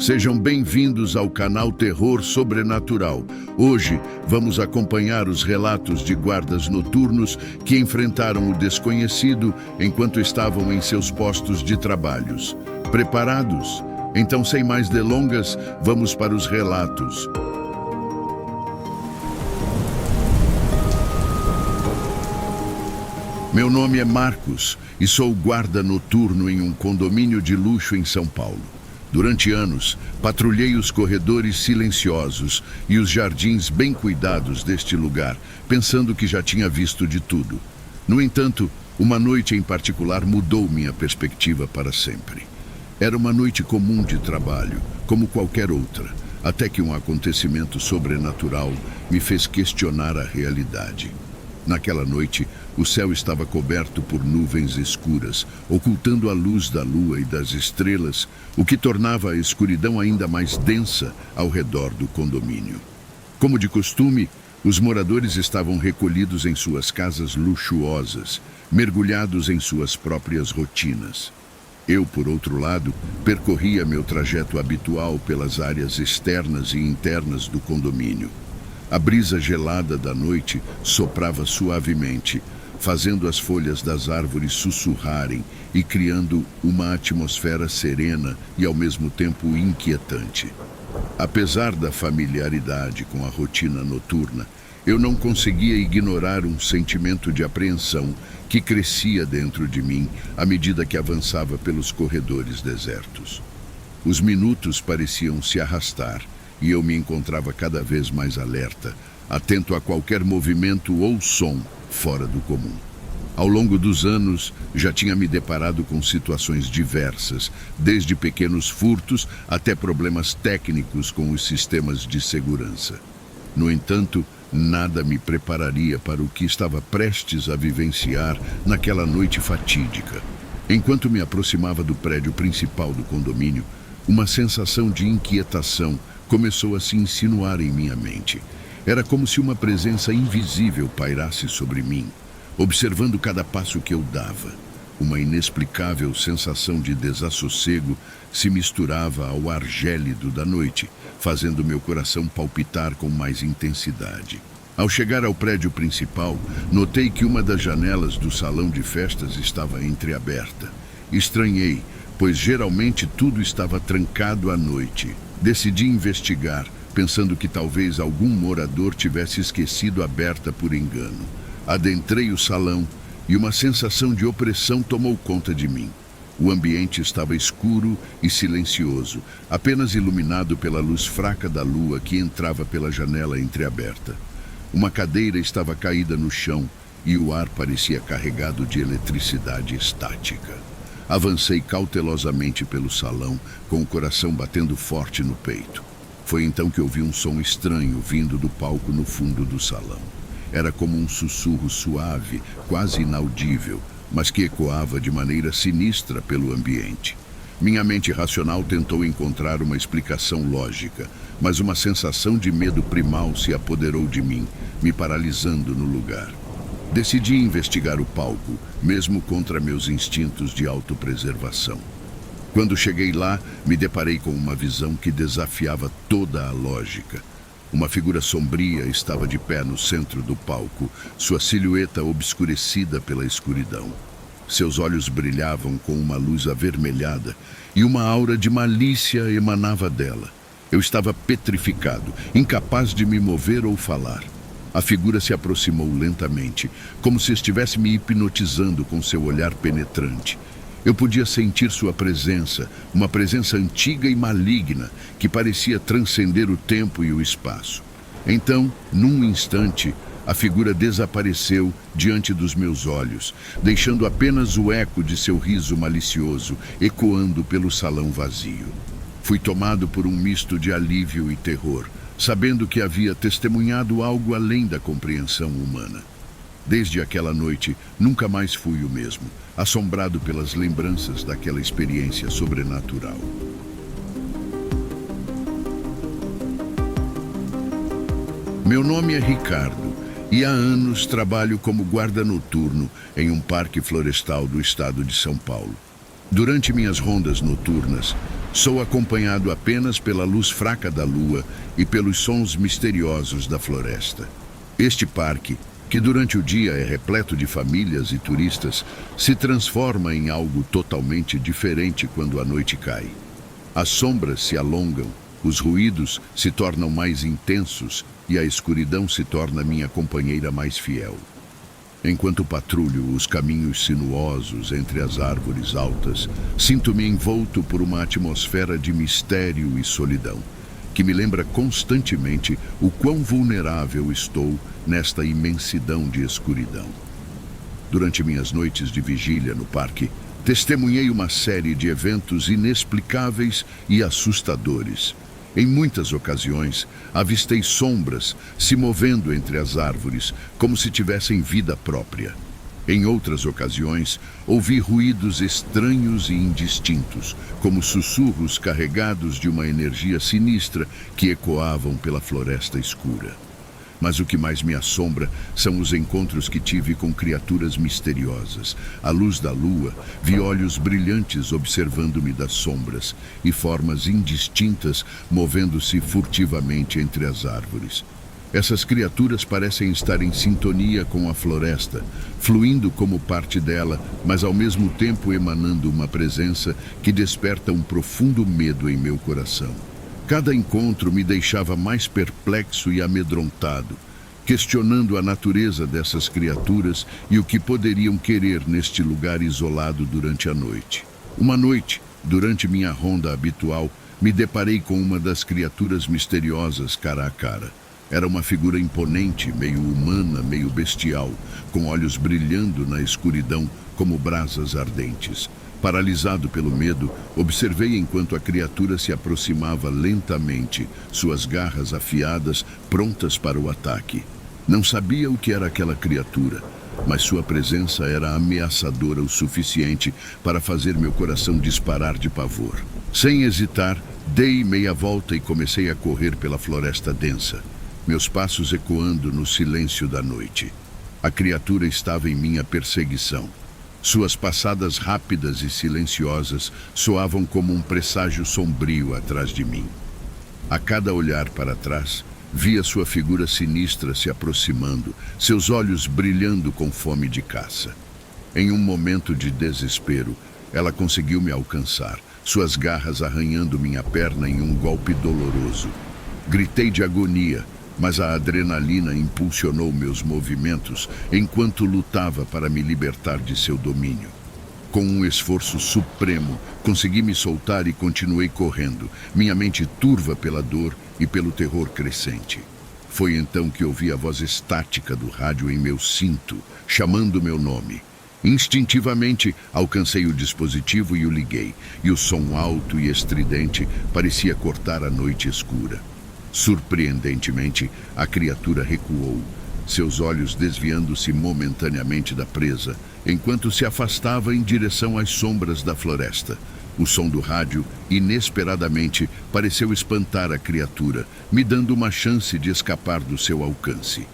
Sejam bem-vindos ao canal Terror Sobrenatural. Hoje vamos acompanhar os relatos de guardas noturnos que enfrentaram o desconhecido enquanto estavam em seus postos de trabalhos. Preparados? Então, sem mais delongas, vamos para os relatos. Meu nome é Marcos e sou guarda noturno em um condomínio de luxo em São Paulo. Durante anos, patrulhei os corredores silenciosos e os jardins bem cuidados deste lugar, pensando que já tinha visto de tudo. No entanto, uma noite em particular mudou minha perspectiva para sempre. Era uma noite comum de trabalho, como qualquer outra, até que um acontecimento sobrenatural me fez questionar a realidade. Naquela noite, o céu estava coberto por nuvens escuras, ocultando a luz da lua e das estrelas, o que tornava a escuridão ainda mais densa ao redor do condomínio. Como de costume, os moradores estavam recolhidos em suas casas luxuosas, mergulhados em suas próprias rotinas. Eu, por outro lado, percorria meu trajeto habitual pelas áreas externas e internas do condomínio. A brisa gelada da noite soprava suavemente, fazendo as folhas das árvores sussurrarem e criando uma atmosfera serena e ao mesmo tempo inquietante. Apesar da familiaridade com a rotina noturna, eu não conseguia ignorar um sentimento de apreensão que crescia dentro de mim à medida que avançava pelos corredores desertos. Os minutos pareciam se arrastar e eu me encontrava cada vez mais alerta, atento a qualquer movimento ou som fora do comum. Ao longo dos anos, já tinha me deparado com situações diversas, desde pequenos furtos até problemas técnicos com os sistemas de segurança. No entanto, nada me prepararia para o que estava prestes a vivenciar naquela noite fatídica. Enquanto me aproximava do prédio principal do condomínio, uma sensação de inquietação começou a se insinuar em minha mente. Era como se uma presença invisível pairasse sobre mim, observando cada passo que eu dava. Uma inexplicável sensação de desassossego se misturava ao ar gélido da noite, fazendo meu coração palpitar com mais intensidade. Ao chegar ao prédio principal, notei que uma das janelas do salão de festas estava entreaberta. Estranhei, pois geralmente tudo estava trancado à noite. Decidi investigar, pensando que talvez algum morador tivesse esquecido aberta por engano. Adentrei o salão e uma sensação de opressão tomou conta de mim. O ambiente estava escuro e silencioso, apenas iluminado pela luz fraca da lua que entrava pela janela entreaberta. Uma cadeira estava caída no chão e o ar parecia carregado de eletricidade estática. Avancei cautelosamente pelo salão, com o coração batendo forte no peito. Foi então que ouvi um som estranho vindo do palco no fundo do salão. Era como um sussurro suave, quase inaudível, mas que ecoava de maneira sinistra pelo ambiente. Minha mente racional tentou encontrar uma explicação lógica, mas uma sensação de medo primal se apoderou de mim, me paralisando no lugar. Decidi investigar o palco, mesmo contra meus instintos de autopreservação. Quando cheguei lá, me deparei com uma visão que desafiava toda a lógica. Uma figura sombria estava de pé no centro do palco, sua silhueta obscurecida pela escuridão. Seus olhos brilhavam com uma luz avermelhada e uma aura de malícia emanava dela. Eu estava petrificado, incapaz de me mover ou falar. A figura se aproximou lentamente, como se estivesse me hipnotizando com seu olhar penetrante. Eu podia sentir sua presença, uma presença antiga e maligna, que parecia transcender o tempo e o espaço. Então, num instante, a figura desapareceu diante dos meus olhos, deixando apenas o eco de seu riso malicioso ecoando pelo salão vazio. Fui tomado por um misto de alívio e terror, sabendo que havia testemunhado algo além da compreensão humana. Desde aquela noite, nunca mais fui o mesmo, assombrado pelas lembranças daquela experiência sobrenatural. Meu nome é Ricardo e há anos trabalho como guarda noturno em um parque florestal do estado de São Paulo. Durante minhas rondas noturnas, sou acompanhado apenas pela luz fraca da lua e pelos sons misteriosos da floresta. Este parque, que durante o dia é repleto de famílias e turistas, se transforma em algo totalmente diferente quando a noite cai. As sombras se alongam, os ruídos se tornam mais intensos e a escuridão se torna minha companheira mais fiel. Enquanto patrulho os caminhos sinuosos entre as árvores altas, sinto-me envolto por uma atmosfera de mistério e solidão, que me lembra constantemente o quão vulnerável estou nesta imensidão de escuridão. Durante minhas noites de vigília no parque, testemunhei uma série de eventos inexplicáveis e assustadores. Em muitas ocasiões, avistei sombras se movendo entre as árvores, como se tivessem vida própria. Em outras ocasiões, ouvi ruídos estranhos e indistintos, como sussurros carregados de uma energia sinistra que ecoavam pela floresta escura. Mas o que mais me assombra são os encontros que tive com criaturas misteriosas. À luz da lua, vi olhos brilhantes observando-me das sombras e formas indistintas movendo-se furtivamente entre as árvores. Essas criaturas parecem estar em sintonia com a floresta, fluindo como parte dela, mas ao mesmo tempo emanando uma presença que desperta um profundo medo em meu coração. Cada encontro me deixava mais perplexo e amedrontado, questionando a natureza dessas criaturas e o que poderiam querer neste lugar isolado durante a noite. Uma noite, durante minha ronda habitual, me deparei com uma das criaturas misteriosas cara a cara. Era uma figura imponente, meio humana, meio bestial, com olhos brilhando na escuridão como brasas ardentes. Paralisado pelo medo, observei enquanto a criatura se aproximava lentamente, suas garras afiadas, prontas para o ataque. Não sabia o que era aquela criatura, mas sua presença era ameaçadora o suficiente para fazer meu coração disparar de pavor. Sem hesitar, dei meia volta e comecei a correr pela floresta densa, meus passos ecoando no silêncio da noite. A criatura estava em minha perseguição. Suas passadas rápidas e silenciosas soavam como um presságio sombrio atrás de mim. A cada olhar para trás, via sua figura sinistra se aproximando, seus olhos brilhando com fome de caça. Em um momento de desespero, ela conseguiu me alcançar, suas garras arranhando minha perna em um golpe doloroso. Gritei de agonia, mas a adrenalina impulsionou meus movimentos enquanto lutava para me libertar de seu domínio. Com um esforço supremo, consegui me soltar e continuei correndo, minha mente turva pela dor e pelo terror crescente. Foi então que ouvi a voz estática do rádio em meu cinto, chamando meu nome. Instintivamente, alcancei o dispositivo e o liguei, e o som alto e estridente parecia cortar a noite escura. Surpreendentemente, a criatura recuou, seus olhos desviando-se momentaneamente da presa, enquanto se afastava em direção às sombras da floresta. O som do rádio, inesperadamente, pareceu espantar a criatura, me dando uma chance de escapar do seu alcance.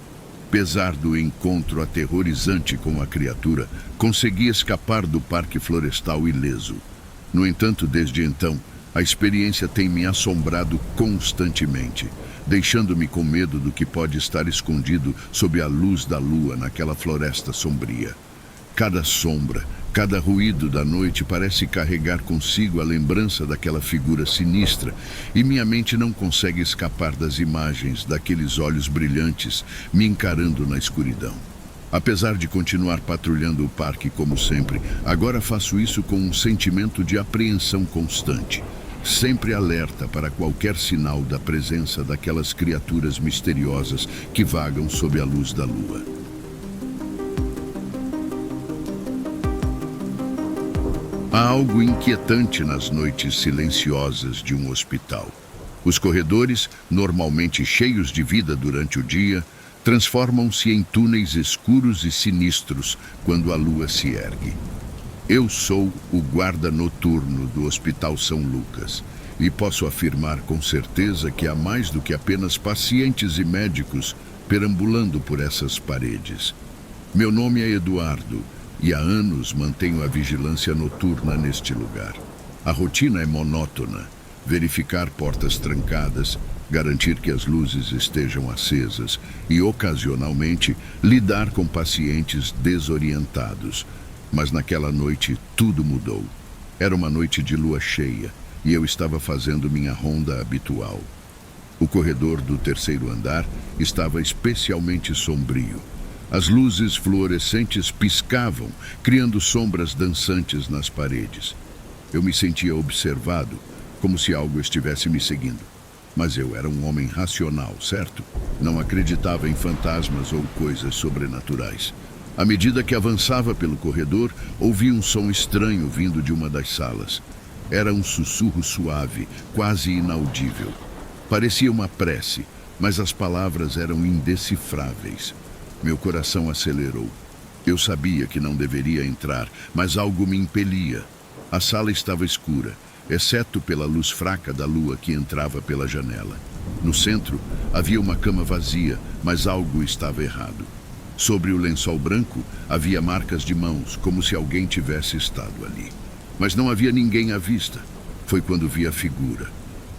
Apesar do encontro aterrorizante com a criatura, consegui escapar do parque florestal ileso. No entanto, desde então, a experiência tem me assombrado constantemente, deixando-me com medo do que pode estar escondido sob a luz da lua naquela floresta sombria. Cada sombra, cada ruído da noite parece carregar consigo a lembrança daquela figura sinistra, e minha mente não consegue escapar das imagens daqueles olhos brilhantes me encarando na escuridão. Apesar de continuar patrulhando o parque como sempre, agora faço isso com um sentimento de apreensão constante, sempre alerta para qualquer sinal da presença daquelas criaturas misteriosas que vagam sob a luz da lua. Há algo inquietante nas noites silenciosas de um hospital. Os corredores, normalmente cheios de vida durante o dia, transformam-se em túneis escuros e sinistros quando a lua se ergue. Eu sou o guarda noturno do Hospital São Lucas e posso afirmar com certeza que há mais do que apenas pacientes e médicos perambulando por essas paredes. Meu nome é Eduardo e há anos mantenho a vigilância noturna neste lugar. A rotina é monótona: verificar portas trancadas, garantir que as luzes estejam acesas e, ocasionalmente, lidar com pacientes desorientados. Mas naquela noite tudo mudou. Era uma noite de lua cheia e eu estava fazendo minha ronda habitual. O corredor do terceiro andar estava especialmente sombrio. As luzes fluorescentes piscavam, criando sombras dançantes nas paredes. Eu me sentia observado, como se algo estivesse me seguindo. Mas eu era um homem racional, certo? Não acreditava em fantasmas ou coisas sobrenaturais. À medida que avançava pelo corredor, ouvi um som estranho vindo de uma das salas. Era um sussurro suave, quase inaudível. Parecia uma prece, mas as palavras eram indecifráveis. Meu coração acelerou. Eu sabia que não deveria entrar, mas algo me impelia. A sala estava escura, exceto pela luz fraca da lua que entrava pela janela. No centro, havia uma cama vazia, mas algo estava errado. Sobre o lençol branco, havia marcas de mãos, como se alguém tivesse estado ali. Mas não havia ninguém à vista. Foi quando vi a figura.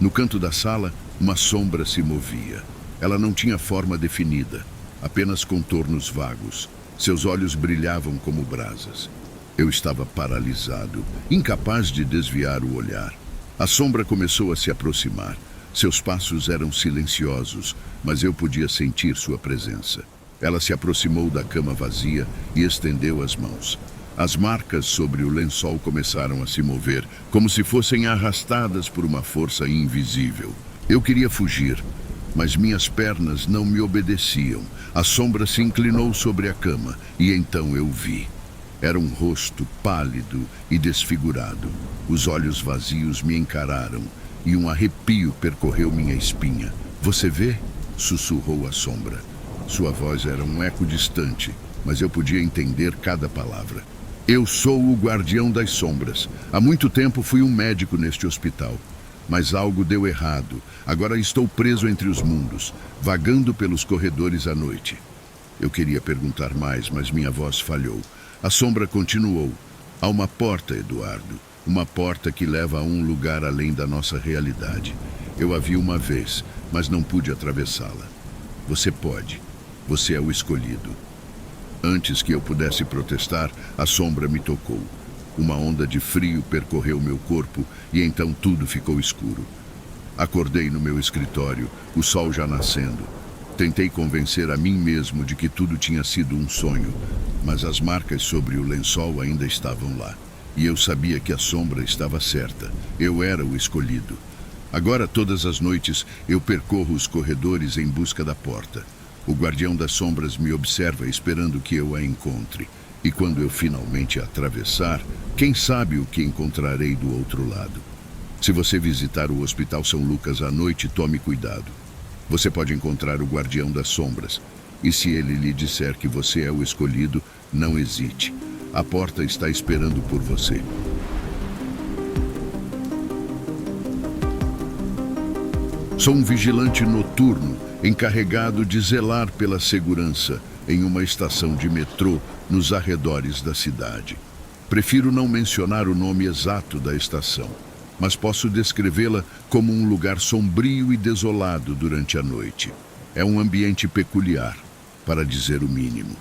No canto da sala, uma sombra se movia. Ela não tinha forma definida, apenas contornos vagos. Seus olhos brilhavam como brasas. Eu estava paralisado, incapaz de desviar o olhar. A sombra começou a se aproximar. Seus passos eram silenciosos, mas eu podia sentir sua presença. Ela se aproximou da cama vazia e estendeu as mãos. As marcas sobre o lençol começaram a se mover, como se fossem arrastadas por uma força invisível. Eu queria fugir, mas minhas pernas não me obedeciam. A sombra se inclinou sobre a cama e então eu vi. Era um rosto pálido e desfigurado. Os olhos vazios me encararam e um arrepio percorreu minha espinha. "Você vê?" sussurrou a sombra. Sua voz era um eco distante, mas eu podia entender cada palavra. "Eu sou o guardião das sombras. Há muito tempo fui um médico neste hospital. Mas algo deu errado. Agora estou preso entre os mundos, vagando pelos corredores à noite." Eu queria perguntar mais, mas minha voz falhou. A sombra continuou. "Há uma porta, Eduardo. Uma porta que leva a um lugar além da nossa realidade. Eu a vi uma vez, mas não pude atravessá-la. Você pode. Você é o escolhido." Antes que eu pudesse protestar, a sombra me tocou. Uma onda de frio percorreu meu corpo e então tudo ficou escuro. Acordei no meu escritório, o sol já nascendo. Tentei convencer a mim mesmo de que tudo tinha sido um sonho, mas as marcas sobre o lençol ainda estavam lá. E eu sabia que a sombra estava certa. Eu era o escolhido. Agora, todas as noites, eu percorro os corredores em busca da porta. O guardião das sombras me observa esperando que eu a encontre. E quando eu finalmente a atravessar, quem sabe o que encontrarei do outro lado. Se você visitar o Hospital São Lucas à noite, tome cuidado. Você pode encontrar o guardião das sombras. E se ele lhe disser que você é o escolhido, não hesite. A porta está esperando por você. Sou um vigilante noturno, encarregado de zelar pela segurança em uma estação de metrô nos arredores da cidade. Prefiro não mencionar o nome exato da estação, mas posso descrevê-la como um lugar sombrio e desolado durante a noite. É um ambiente peculiar, para dizer o mínimo.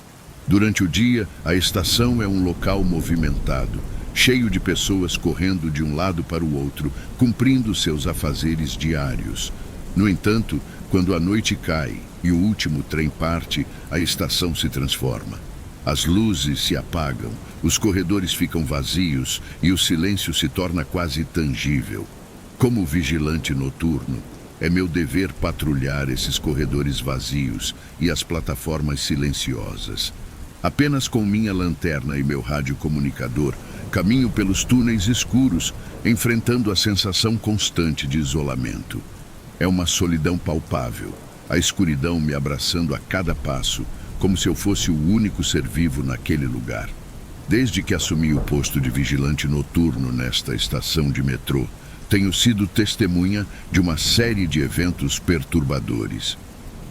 Durante o dia, a estação é um local movimentado, cheio de pessoas correndo de um lado para o outro, cumprindo seus afazeres diários. No entanto, quando a noite cai e o último trem parte, a estação se transforma. As luzes se apagam, os corredores ficam vazios e o silêncio se torna quase tangível. Como vigilante noturno, é meu dever patrulhar esses corredores vazios e as plataformas silenciosas. Apenas com minha lanterna e meu radiocomunicador, caminho pelos túneis escuros, enfrentando a sensação constante de isolamento. É uma solidão palpável, a escuridão me abraçando a cada passo, como se eu fosse o único ser vivo naquele lugar. Desde que assumi o posto de vigilante noturno nesta estação de metrô, tenho sido testemunha de uma série de eventos perturbadores.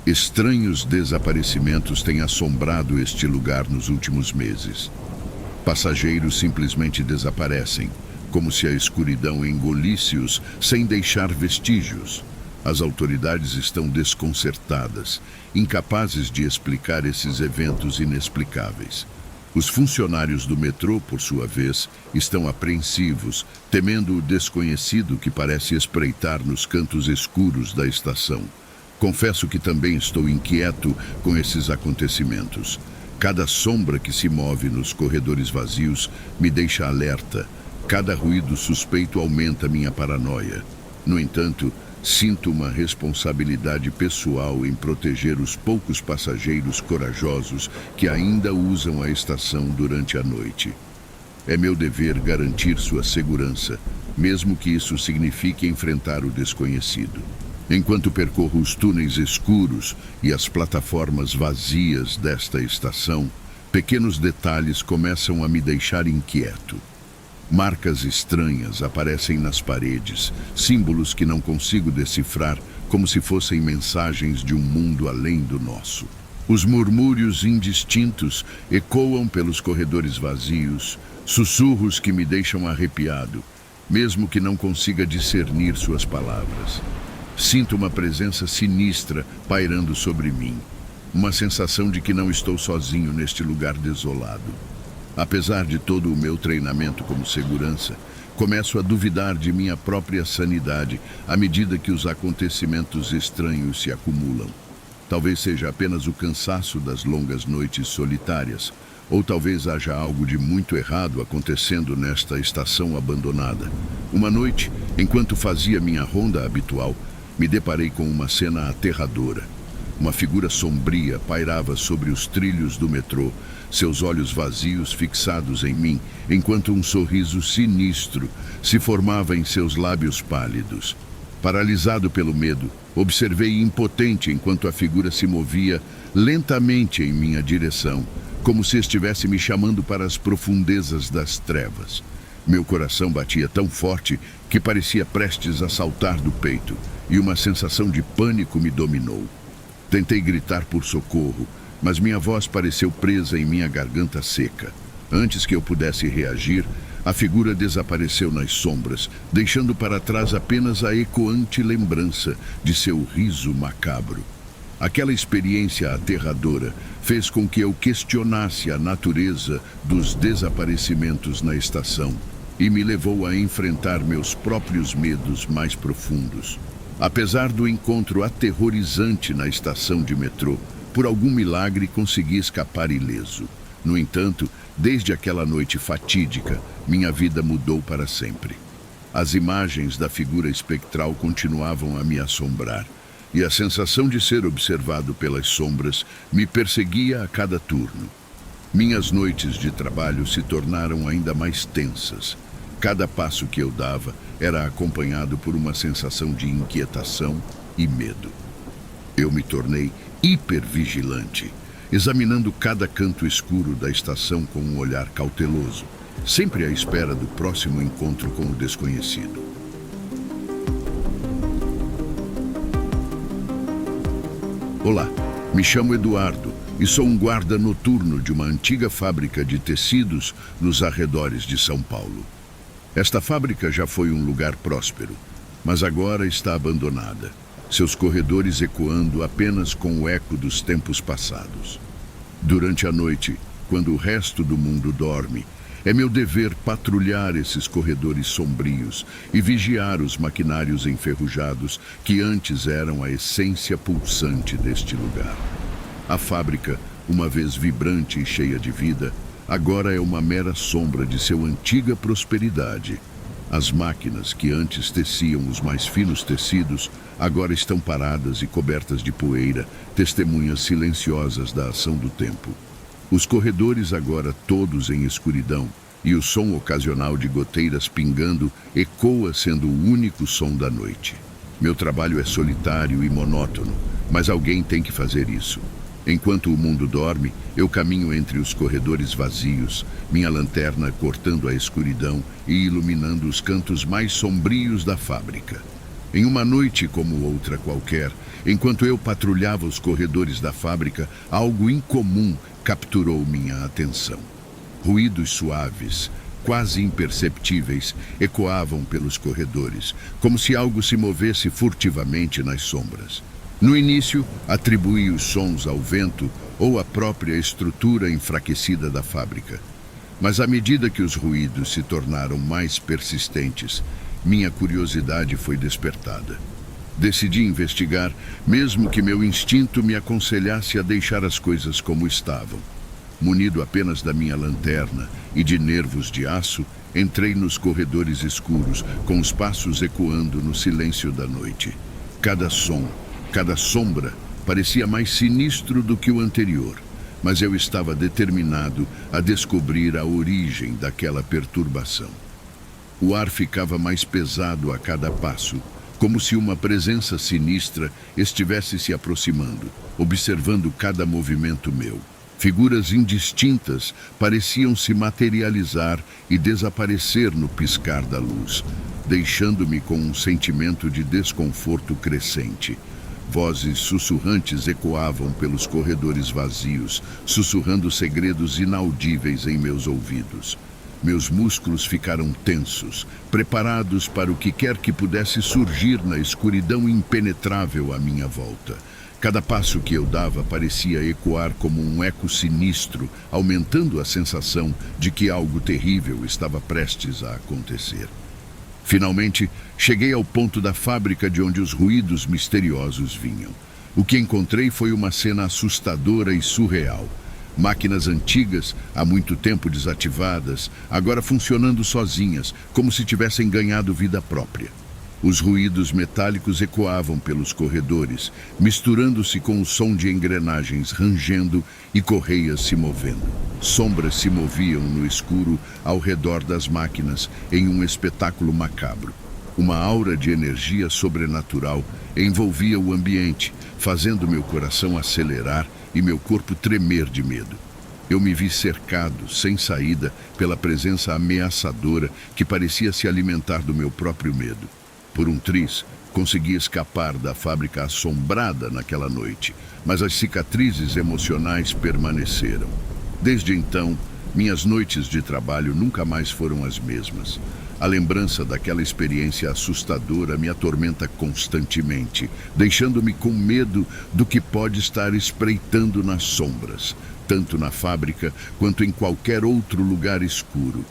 Estranhos desaparecimentos têm assombrado este lugar nos últimos meses. Passageiros simplesmente desaparecem, como se a escuridão engolisse-os sem deixar vestígios. As autoridades estão desconcertadas, incapazes de explicar esses eventos inexplicáveis. Os funcionários do metrô, por sua vez, estão apreensivos, temendo o desconhecido que parece espreitar nos cantos escuros da estação. Confesso que também estou inquieto com esses acontecimentos. Cada sombra que se move nos corredores vazios me deixa alerta. Cada ruído suspeito aumenta minha paranoia. No entanto, sinto uma responsabilidade pessoal em proteger os poucos passageiros corajosos que ainda usam a estação durante a noite. É meu dever garantir sua segurança, mesmo que isso signifique enfrentar o desconhecido. Enquanto percorro os túneis escuros e as plataformas vazias desta estação, pequenos detalhes começam a me deixar inquieto. Marcas estranhas aparecem nas paredes, símbolos que não consigo decifrar, como se fossem mensagens de um mundo além do nosso. Os murmúrios indistintos ecoam pelos corredores vazios, sussurros que me deixam arrepiado, mesmo que não consiga discernir suas palavras. Sinto uma presença sinistra pairando sobre mim, uma sensação de que não estou sozinho neste lugar desolado. Apesar de todo o meu treinamento como segurança, começo a duvidar de minha própria sanidade à medida que os acontecimentos estranhos se acumulam. Talvez seja apenas o cansaço das longas noites solitárias, ou talvez haja algo de muito errado acontecendo nesta estação abandonada. Uma noite, enquanto fazia minha ronda habitual, me deparei com uma cena aterradora. Uma figura sombria pairava sobre os trilhos do metrô, seus olhos vazios fixados em mim, enquanto um sorriso sinistro se formava em seus lábios pálidos. Paralisado pelo medo, observei impotente enquanto a figura se movia lentamente em minha direção, como se estivesse me chamando para as profundezas das trevas. Meu coração batia tão forte que parecia prestes a saltar do peito, e uma sensação de pânico me dominou. Tentei gritar por socorro, mas minha voz pareceu presa em minha garganta seca. Antes que eu pudesse reagir, a figura desapareceu nas sombras, deixando para trás apenas a ecoante lembrança de seu riso macabro. Aquela experiência aterradora fez com que eu questionasse a natureza dos desaparecimentos na estação e me levou a enfrentar meus próprios medos mais profundos. Apesar do encontro aterrorizante na estação de metrô, por algum milagre consegui escapar ileso. No entanto, desde aquela noite fatídica, minha vida mudou para sempre. As imagens da figura espectral continuavam a me assombrar, e a sensação de ser observado pelas sombras me perseguia a cada turno. Minhas noites de trabalho se tornaram ainda mais tensas. Cada passo que eu dava era acompanhado por uma sensação de inquietação e medo. Eu me tornei hipervigilante, examinando cada canto escuro da estação com um olhar cauteloso, sempre à espera do próximo encontro com o desconhecido. Olá, me chamo Eduardo e sou um guarda noturno de uma antiga fábrica de tecidos nos arredores de São Paulo. Esta fábrica já foi um lugar próspero, mas agora está abandonada, seus corredores ecoando apenas com o eco dos tempos passados. Durante a noite, quando o resto do mundo dorme, é meu dever patrulhar esses corredores sombrios e vigiar os maquinários enferrujados que antes eram a essência pulsante deste lugar. A fábrica, uma vez vibrante e cheia de vida, agora é uma mera sombra de sua antiga prosperidade. As máquinas que antes teciam os mais finos tecidos agora estão paradas e cobertas de poeira, testemunhas silenciosas da ação do tempo. Os corredores agora todos em escuridão, e o som ocasional de goteiras pingando ecoa sendo o único som da noite. Meu trabalho é solitário e monótono, mas alguém tem que fazer isso. Enquanto o mundo dorme, eu caminho entre os corredores vazios, minha lanterna cortando a escuridão e iluminando os cantos mais sombrios da fábrica. Em uma noite como outra qualquer, enquanto eu patrulhava os corredores da fábrica, algo incomum capturou minha atenção. Ruídos suaves, quase imperceptíveis, ecoavam pelos corredores, como se algo se movesse furtivamente nas sombras. No início, atribuí os sons ao vento ou à própria estrutura enfraquecida da fábrica. Mas à medida que os ruídos se tornaram mais persistentes, minha curiosidade foi despertada. Decidi investigar, mesmo que meu instinto me aconselhasse a deixar as coisas como estavam. Munido apenas da minha lanterna e de nervos de aço, entrei nos corredores escuros, com os passos ecoando no silêncio da noite. Cada som, cada sombra, parecia mais sinistro do que o anterior, mas eu estava determinado a descobrir a origem daquela perturbação. O ar ficava mais pesado a cada passo, como se uma presença sinistra estivesse se aproximando, observando cada movimento meu. Figuras indistintas pareciam se materializar e desaparecer no piscar da luz, deixando-me com um sentimento de desconforto crescente. Vozes sussurrantes ecoavam pelos corredores vazios, sussurrando segredos inaudíveis em meus ouvidos. Meus músculos ficaram tensos, preparados para o que quer que pudesse surgir na escuridão impenetrável à minha volta. Cada passo que eu dava parecia ecoar como um eco sinistro, aumentando a sensação de que algo terrível estava prestes a acontecer. Finalmente, cheguei ao ponto da fábrica de onde os ruídos misteriosos vinham. O que encontrei foi uma cena assustadora e surreal. Máquinas antigas, há muito tempo desativadas, agora funcionando sozinhas, como se tivessem ganhado vida própria. Os ruídos metálicos ecoavam pelos corredores, misturando-se com o som de engrenagens rangendo e correias se movendo. Sombras se moviam no escuro ao redor das máquinas em um espetáculo macabro. Uma aura de energia sobrenatural envolvia o ambiente, fazendo meu coração acelerar e meu corpo tremer de medo. Eu me vi cercado, sem saída, pela presença ameaçadora que parecia se alimentar do meu próprio medo. Por um triz, consegui escapar da fábrica assombrada naquela noite, mas as cicatrizes emocionais permaneceram. Desde então, minhas noites de trabalho nunca mais foram as mesmas. A lembrança daquela experiência assustadora me atormenta constantemente, deixando-me com medo do que pode estar espreitando nas sombras, tanto na fábrica quanto em qualquer outro lugar escuro.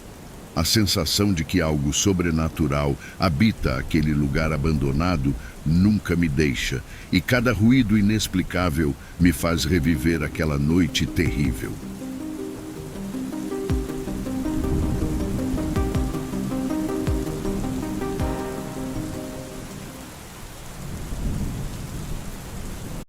A sensação de que algo sobrenatural habita aquele lugar abandonado nunca me deixa, e cada ruído inexplicável me faz reviver aquela noite terrível.